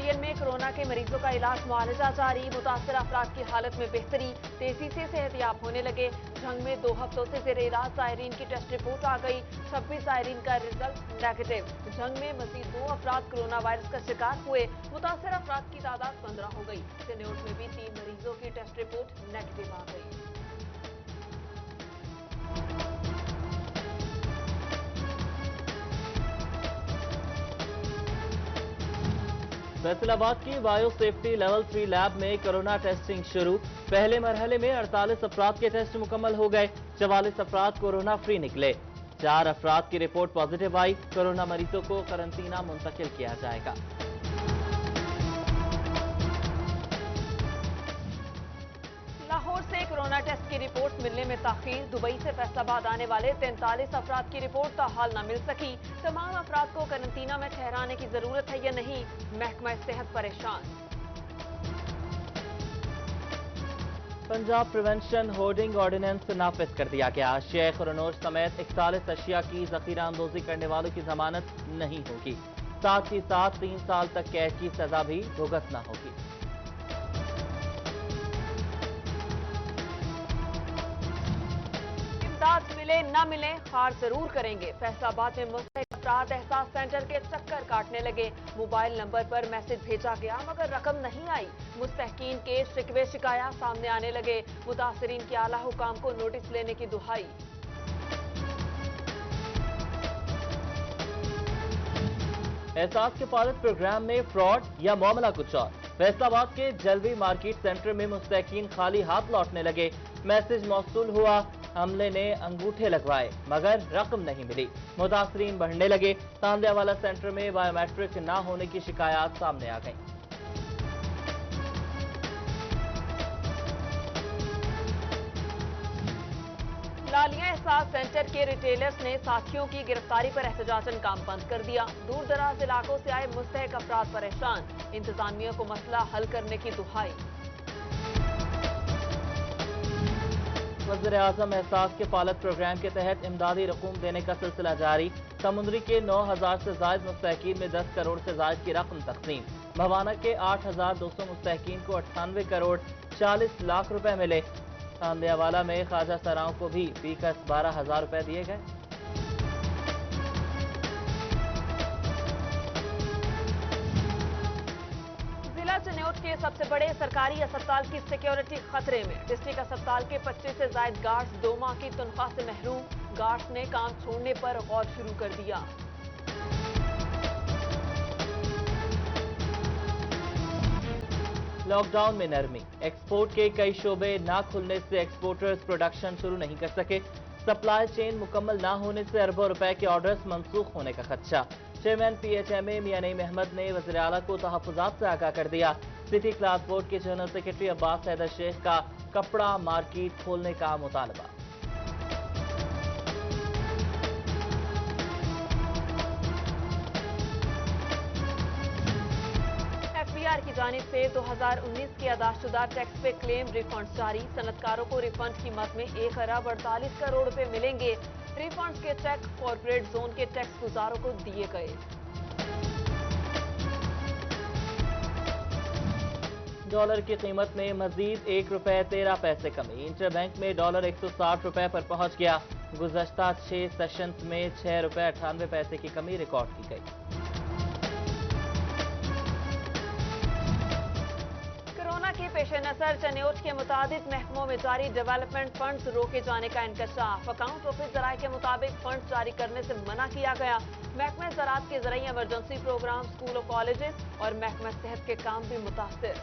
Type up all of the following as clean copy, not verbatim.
MDN में corona के मरीजों का इलाज मुआवजा जारी। मुतासर अफराद की हालत में बेहतरी, तेजी से सेहतियाब होने लगे। झंग में 2 हफ्तों से जेर इलाज जायरीन की टेस्ट रिपोर्ट आ गई। 26 जायरीन का रिजल्ट नेगेटिव। झंग में मजीद 2 अफराद कोरोना वायरस का शिकार हुए। मुतासर अफराद की तादाद 15 हो गई। चन्योट में भी 3 मरीजों की टेस्ट रिपोर्ट नेगेटिव आ गई। फैसलाबाद की बायो सेफ्टी लेवल 3 लैब में कोरोना टेस्टिंग शुरू। पहले मरहले में 48 अफराद के टेस्ट मुकम्मल हो गए। 44 अफराद कोरोना फ्री निकले। 4 अफराद की रिपोर्ट पॉजिटिव आई। कोरोना मरीजों को करंतना मुंतकिल किया जाएगा। लाहौर से कोरोना टेस्ट की रिपोर्ट मिलने में ताखीर। दुबई से फैसलाबाद आने वाले 43 अफराद की रिपोर्ट ताहाल न मिल सकी। तमाम अफराद को करंतना में ठहराने की जरूरत है या नहीं, महकमा सेहत परेशान। पंजाब प्रिवेंशन होर्डिंग ऑर्डिनेंस नाफिज कर दिया गया। शेख और नोश समेत 41 अशिया की जखीरा अंदोजी करने वालों की जमानत नहीं होगी। साथ ही साथ 3 साल तक कैद की सजा भी भुगतना होगी। इमदाद मिले न मिले खार जरूर करेंगे। फैसलाबाद में मुस्तहिक अफराद एहसास सेंटर के चक्कर काटने लगे। मोबाइल नंबर पर मैसेज भेजा गया मगर रकम नहीं आई। मुस्तहकीन के शिकवे शिकायत सामने आने लगे। मुतासरीन के आला हुकाम को नोटिस लेने की दुहाई। एहसास के पायलट प्रोग्राम में फ्रॉड या मामला कुछ और। फैसलाबाद के जलवी मार्केट सेंटर में मुस्तहकीन खाली हाथ लौटने लगे। मैसेज मौसूल हुआ, हमले ने अंगूठे लगवाए मगर रकम नहीं मिली। मुतासरीन बढ़ने लगे। तांदियावाला सेंटर में बायोमेट्रिक ना होने की शिकायत सामने आ गई। लालिया एहसास सेंटर के रिटेलर्स ने साथियों की गिरफ्तारी पर एहतजाजन काम बंद कर दिया। दूर दराज इलाकों से आए मुस्तहिक अफराद परेशान। इंतजामिया को मसला हल करने की दुहाई। वज़ीर आज़म एहसास के पायलट प्रोग्राम के तहत इमदादी रकूम देने का सिलसिला जारी। समुद्री के 9,000 से जायद मुस्तहकीन में 10 करोड़ से जायद की रकम तकसीम। भवाना के 8,200 मुस्तहकीन को 98 करोड़ 40 लाख रुपए मिले। तांदियावाला में ख्वाजा सराओं को भी फीकस 12,000 रुपए दिए गए। जिला चन्योट के सबसे बड़े सरकारी अस्पताल की सिक्योरिटी खतरे में। डिस्ट्रिक्ट अस्पताल के 25 से जायद गार्ड्स 2 माह की तनख्वाह से महरूम। गार्ड्स ने काम छोड़ने पर गौर शुरू कर दिया। लॉकडाउन में नरमी। एक्सपोर्ट के कई शोबे ना खुलने से एक्सपोर्टर्स प्रोडक्शन शुरू नहीं कर सके। सप्लाई चेन मुकम्मल ना होने से अरबों रुपए के ऑर्डर्स मंसूख होने का खदशा। चेयरमैन PHMA मियां नईम अहमद ने वज़ीर आला को तहफ़्फ़ुज़ात से आगाह कर दिया। सिटी क्लास बोर्ड के जनरल सेक्रेटरी अब्बास हैदर शेख का कपड़ा मार्केट खोलने का मुतालबा। FBR की जानिब से 2019 के अदाशुदा टैक्स पे क्लेम रिफंड जारी। सनतकारों को रिफंड की मद में 1 अरब 48 करोड़ रुपए मिलेंगे। रिफंड के चेक कॉर्पोरेट जोन के टैक्स गुजारों को दिए गए। डॉलर की कीमत में मजीद 1 रुपए 13 पैसे कमी। इंटर बैंक में डॉलर 160 रुपए पर पहुंच गया। गुज़श्ता 6 सेशंस में 6 रुपए 98 पैसे की कमी रिकॉर्ड की गई। के पेश नजर चन्योट के मुताबिक महकमों में जारी डेवलपमेंट फंड्स रोके जाने का इंकशाफ। अकाउंट ऑफिस जराये के मुताबिक फंड जारी करने से मना किया गया। महकमा ज़राअत के जरिए इमरजेंसी प्रोग्राम, स्कूल और कॉलेजेस और महकमा सेहत के काम भी मुतासिर।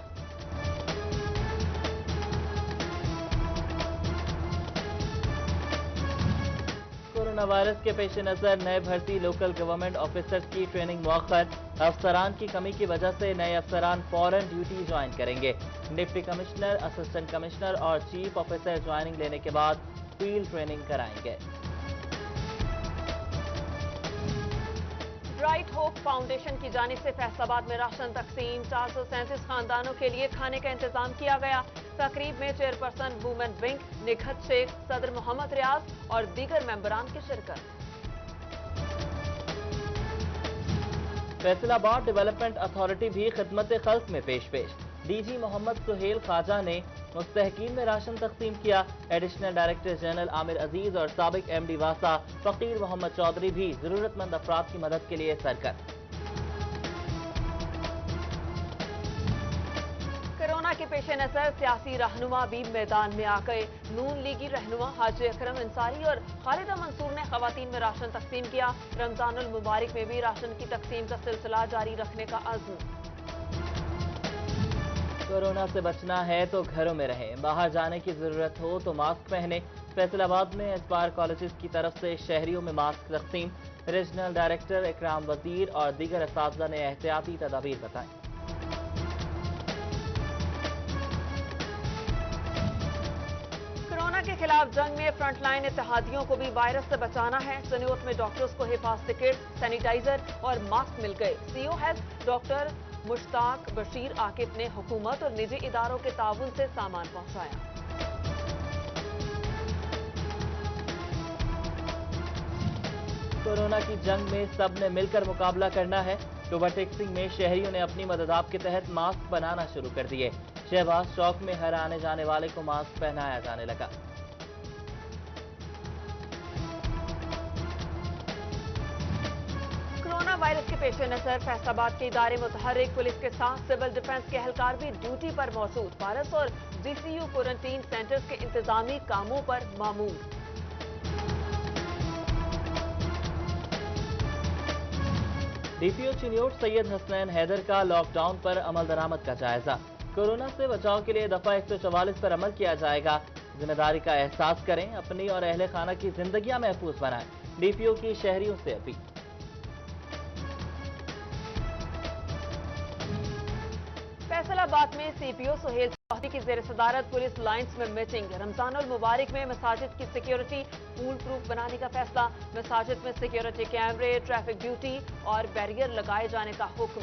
कोरोना वायरस के पेश नजर नए भर्ती लोकल गवर्नमेंट ऑफिसर्स की ट्रेनिंग मौखर। अफसरान की कमी की वजह से नए अफसरान फौरन ड्यूटी ज्वाइन करेंगे। डिप्टी कमिश्नर, असिस्टेंट कमिश्नर और चीफ ऑफिसर ज्वाइनिंग लेने के बाद फील्ड ट्रेनिंग कराएंगे। ब्राइट होप फाउंडेशन की जानिब से फैसलाबाद में राशन तकसीम। 437 खानदानों के लिए खाने का इंतजाम किया गया। तकरीब में chairperson women wing Nikhat Shaikh, सदर मोहम्मद रियाज और दीगर मेंबरान की शिरकत। फैसल आबाद डेवलपमेंट अथॉरिटी भी खिदमत खल्क में पेश डीजी मोहम्मद सुहेल ख्वाजा ने मुस्तहकीन में राशन तकसीम किया। एडिशनल डायरेक्टर जनरल आमिर अजीज और साबिक MD वासा फकीर मोहम्मद चौधरी भी जरूरतमंद अफराद की मदद के लिए सरगर्म। कोरोना के पेश नजर सियासी रहनुमा भी मैदान में आ गए। नून लीगी रहनुमा हाजी अकरम अंसारी और खालिदा मंसूर ने खवातीन में राशन तकसीम किया। रमजानुल मुबारक में भी राशन की तकसीम का सिलसिला जारी रखने का अज़्म। कोरोना से बचना है तो घरों में रहें, बाहर जाने की जरूरत हो तो मास्क पहने। फैसलाबाद में एस्पायर कॉलेजेस की तरफ से शहरियों में मास्क तकसीम। रीजनल डायरेक्टर इकराम वजीर और दीगर असातिज़ा ने एहतियाती तदाबीर बताई। कोरोना के खिलाफ जंग में फ्रंटलाइन इत्तेहादियों को भी वायरस से बचाना है। सनियोत में डॉक्टर्स को हिफाजती किट, सैनिटाइजर और मास्क मिल गए। CO health doctor Mushtaq Bashir Aqib ने हुकूमत और निजी इदारों के ताउन से सामान पहुंचाया। कोरोना की जंग में सब ने मिलकर मुकाबला करना है। टोबा टेक्सिंग में शहरियों ने अपनी मददाब के तहत मास्क बनाना शुरू कर दिए। शहबाज चौक में हर आने जाने वाले को मास्क पहनाया जाने लगा। कोरोना वायरस के पेश नजर फैसलाबाद के इदारे मुतहर्रिक, पुलिस के साथ सिविल डिफेंस के एहलकार भी ड्यूटी पर मौजूद। भारत और DCU क्वारंटीन सेंटर्स के इंतजामी कामों पर मामूर। DPO चिन्योट सैयद हसनैन हैदर का लॉकडाउन पर अमल दरामद का जायजा। कोरोना से बचाव के लिए दफा 144 पर अमल किया जाएगा। जिम्मेदारी का एहसास करें, अपनी और अहले खाना की जिंदगियां महफूज बनाएं। DPO की शहरियों से अपील। फैसलाबाद में CPO सुहेल चौधरी की जेर सदारत पुलिस लाइन्स में मीटिंग। रमजानुल मुबारक में मसाजिद की सिक्योरिटी फूल प्रूफ बनाने का फैसला। मसाजिद में सिक्योरिटी कैमरे, ट्रैफिक ड्यूटी और बैरियर लगाए जाने का हुक्म।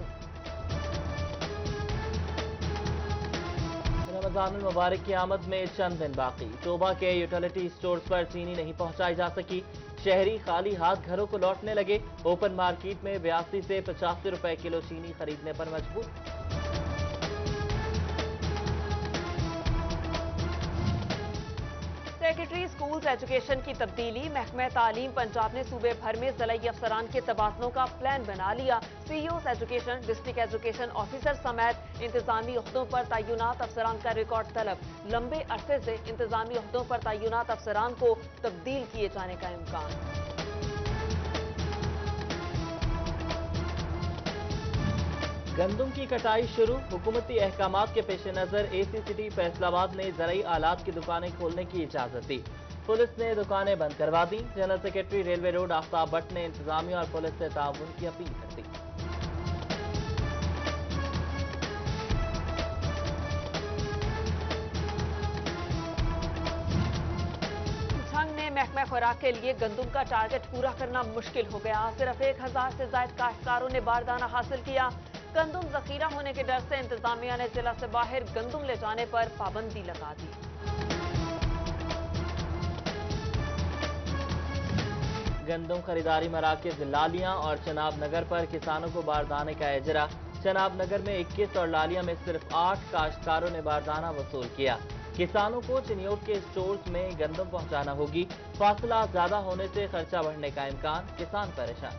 रमजानुल मुबारक की आमद में चंद दिन बाकी। टोबा के यूटिलिटी स्टोर्स पर चीनी नहीं पहुंचाई जा सकी। शहरी खाली हाथ घरों को लौटने लगे। ओपन मार्केट में 82 से 85 रुपए किलो चीनी खरीदने पर मजबूर। सेक्रेटरी स्कूल्स एजुकेशन की तब्दीली। महकमा तालीम पंजाब ने सूबे भर में ज़िलाई अफसरान के तबादलों का प्लान बना लिया। CEOs education, district education officer समेत इंतजामी ओहदों पर तैनात अफसरान का रिकॉर्ड तलब। लंबे अरसे से इंतजामी ओहदों पर तैनात अफसरान को तब्दील किए जाने का इम्कान। गंदम की कटाई शुरू। हुकूमती अहकामात के पेश नजर AC सिटी फैसलाबाद ने ज़राई आलात की दुकानें खोलने की इजाजत दी। पुलिस ने दुकानें बंद करवा दी। General secretary railway road Aftab Bhatt ने इंतजामिया और पुलिस से ताउन की अपील कर दी। जंग ने महकमा खुराक के लिए गंदम का टारगेट पूरा करना मुश्किल हो गया। सिर्फ 1000 से ज्यादा काश्तकारों ने बारदाना हासिल किया। गंदम जखीरा होने के डर से इंतजामिया ने जिला से बाहर गंदम ले जाने पर पाबंदी लगा दी। गंदम खरीदारी मराकज लालियां और चनाब नगर पर किसानों को बारदाने का इजरा। चनाब नगर में 21 और लालिया में सिर्फ 8 काश्तकारों ने बारदाना वसूल किया। किसानों को चिन्योट के स्टोर्स में गंदम पहुंचाना होगी। फासला ज्यादा होने से खर्चा बढ़ने का इम्कान, किसान परेशान।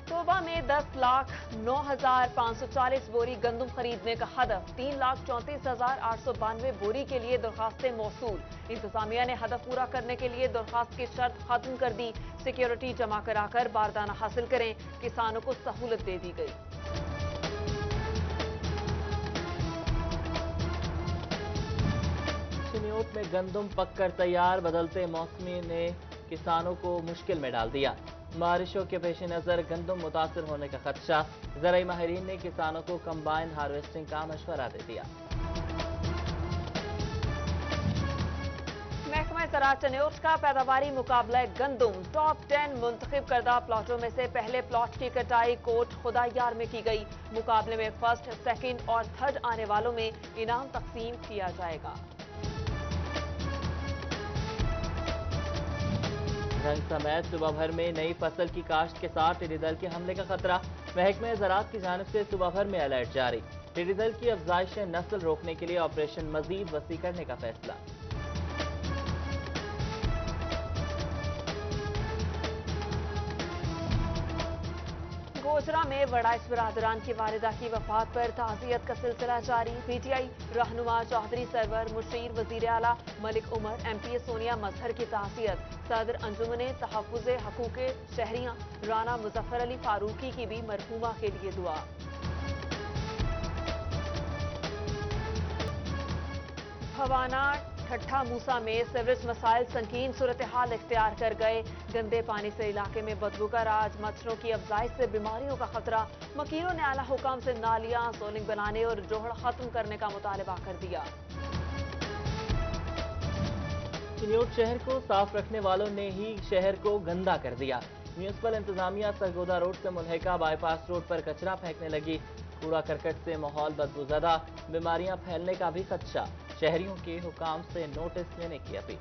टोबा में 10,09,540 बोरी गंदम खरीदने का हदफ। 3,34,892 बोरी के लिए दरखास्तें मौसूल। इंतजामिया ने हदफ पूरा करने के लिए दरखास्त की शर्त खत्म कर दी। सिक्योरिटी जमा कराकर बारदाना हासिल करें। किसानों को सहूलत दे दी गई। चिन्योट में गंदम पककर तैयार। बदलते मौसमी ने किसानों को मुश्किल में डाल दिया। बारिशों के पेश नजर गंदम मुतासर होने का खदशा। ज़राई माहिरीन ने किसानों को कंबाइन हार्वेस्टिंग का मशवरा दे दिया। महकमा ज़राअत चिन्योट का पैदावारी मुकाबला गंदम। टॉप 10 मुंतखब करदा प्लॉटों में से पहले प्लॉट की कटाई कोट खुदायार में की गई। मुकाबले में फर्स्ट, सेकंड और थर्ड आने वालों में इनाम तकसीम किया जाएगा। रंग समेत सुबह भर में नई फसल की काश्त के साथ टिड्डी दल के हमले का खतरा। महकमे ज़राअत की जानिब से सुबह भर में अलर्ट जारी। टिड्डी दल की अफजाइश नस्ल रोकने के लिए ऑपरेशन मजीद वसी करने का फैसला। गोजरा में वड़ाइस बरादरान की वालिदा की वफात पर ताज़ियत का सिलसिला जारी। पीटीआई रहनुमा चौधरी सरवर मुशीर, वजीर आला मलिक उमर, एमपीए सोनिया मजहर की ताज़ियत। सदर अंजुमन तहफ़्फ़ुज़ हकूक़ शहरियां राना मुजफ्फर अली फारूकी की भी मरहूमा के लिए दुआ। भवाना ठट्ठा मूसा में सीवरेज मसाइल संकीन सूरत हाल इख्तियार कर गए। गंदे पानी से इलाके में बदबू का राज, मच्छरों की अफजाइश से बीमारियों का खतरा। मकीनों ने आला हुकाम से नालियां सोलिंग बनाने और जोहड़ खत्म करने का मुतालबा कर दिया। चिन्योट शहर को साफ रखने वालों ने ही शहर को गंदा कर दिया। म्यूनिसिपल इंतजामिया सरगोदा रोड से मुल्हिका बाईपास रोड पर कचरा फेंकने लगी। कूड़ा करकट से माहौल बदबूज़दा, बीमारियां फैलने का भी खदशा। शहरियों के हुकाम से नोटिस लेने की अपील।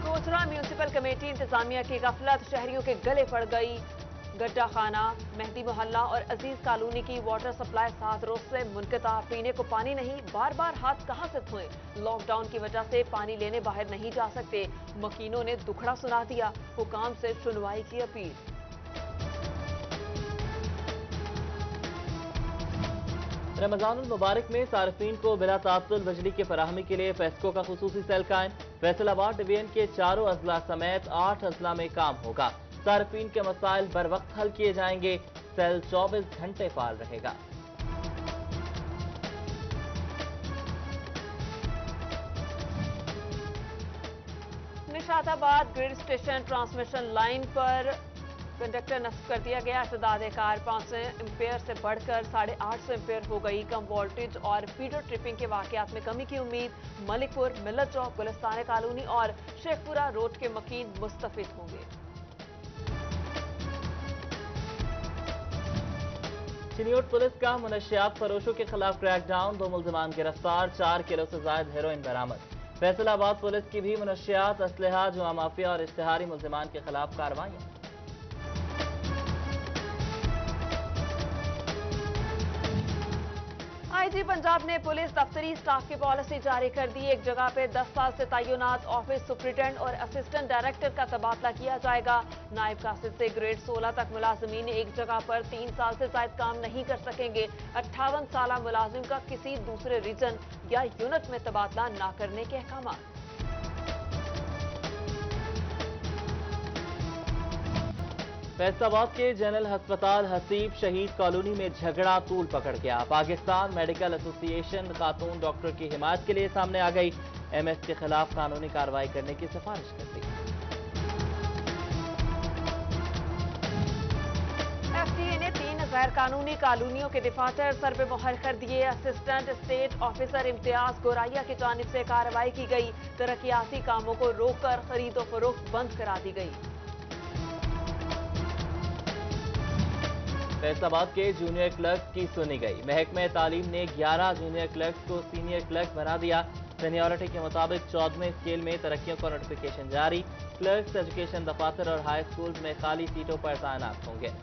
गोजरा म्यूनिसिपल कमेटी इंतजामिया की गफलत, शहरियों के गले पड़ गई। गड्ढा खाना, मेहदी मोहल्ला और अजीज कॉलोनी की वाटर सप्लाई 7 रोज से मुनक़ता। पीने को पानी नहीं, बार बार हाथ कहां से धोएं। लॉकडाउन की वजह से पानी लेने बाहर नहीं जा सकते। मकीनों ने दुखड़ा सुना दिया। हुकाम से सुनवाई की अपील। रमजानुल मुबारक में सार्फिन को बिला तात्तुल बिजली की फराहमी के लिए फेस्को का खुसूसी सेल कायम। फैसलाबाद डिवीजन के 4 अजला समेत 8 अजला में काम होगा। सार्फिन के मसाइल बर वक्त हल किए जाएंगे। सेल 24 घंटे फाल रहेगा। Nishatabad grid station transmission line पर कंडक्टर नस्ब कर दिया गया। इस्तेदादे कार 500 एम्पेयर से बढ़कर 850 एम्पेयर हो गई। कम वोल्टेज और फीडर ट्रिपिंग के वाकयात में कमी की उम्मीद। मलिकपुर, मिल्लत चौक, गुलिस्तान कॉलोनी और शेखपुरा रोड के मकीन मुस्तफिद होंगे। चिन्योट पुलिस का मुनशियात फरोशों के खिलाफ क्रैकडाउन, 2 मुल्जिमान गिरफ्तार, 4 किलो से ज्यादा हेरोइन बरामद। फैसलाबाद पुलिस की भी मुनशियात, असलहा, जुआ माफिया और इश्तिहारी मुल्जिमान के खिलाफ कार्रवाइयां। आईजी पंजाब ने पुलिस दफ्तरी स्टाफ की पॉलिसी जारी कर दी। एक जगह पे 10 साल से तैनात ऑफिस सुप्रिटेंडेंट और असिस्टेंट डायरेक्टर का तबादला किया जाएगा। नायब कासिद से ग्रेड 16 तक मुलाजमीन एक जगह पर 3 साल से ज्यादा काम नहीं कर सकेंगे। 58 साल मुलाजिम का किसी दूसरे रीजन या यूनिट में तबादला न करने के अहकाम। फैसलाबाद के जनरल अस्पताल हसीब शहीद कॉलोनी में झगड़ा तूल पकड़ गया। पाकिस्तान मेडिकल एसोसिएशन खातून डॉक्टर की हिमायत के लिए सामने आ गई। एमएस के खिलाफ कानूनी कार्रवाई करने की सिफारिश कर दी। एफडीए ने 3 गैर कानूनी कॉलोनियों के दफातर सर पे मुहर कर दिए। असिस्टेंट स्टेट ऑफिसर इम्तियाज गोराइया की जानिब से कार्रवाई की गई। तरक्याती कामों को रोककर खरीदो फरोख्त बंद करा दी गई। फैसलाबाद के जूनियर क्लर्क की सुनी गई। महकमे तालीम ने 11 जूनियर क्लर्क को सीनियर क्लर्क बना दिया। सीनियरिटी के मुताबिक 14वें स्केल में तरक्कियों का नोटिफिकेशन जारी। क्लर्क्स एजुकेशन दफातर और हाई स्कूल में खाली सीटों पर तैनात होंगे।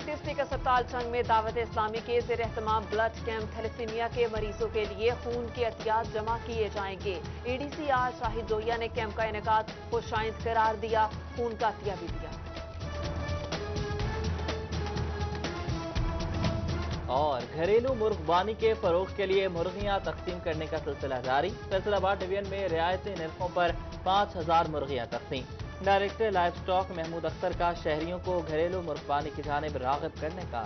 डिस्ट्रिक्ट अस्पताल चंग में दावत इस्लामी के ज़ेर एहतमाम ब्लड कैंप थैलेसीमिया के मरीजों के लिए खून के अतियात जमा किए जाएंगे। एडीसी आर शाहिद जोया ने कैंप का इनेकाद खुशाइंद करार दिया। खून का अतिया भी दिया। और घरेलू मुर्गबानी के फरोग के लिए मुर्गियां तकसीम करने का सिलसिला जारी। फैसलाबाद डिवीजन में रियायती निर्खों पर 5000 मुर्गियां तकसीम। Director livestock Mahmood Akhtar का शहरियों को घरेलू मुर्गबानी की जानिब राग़िब करने का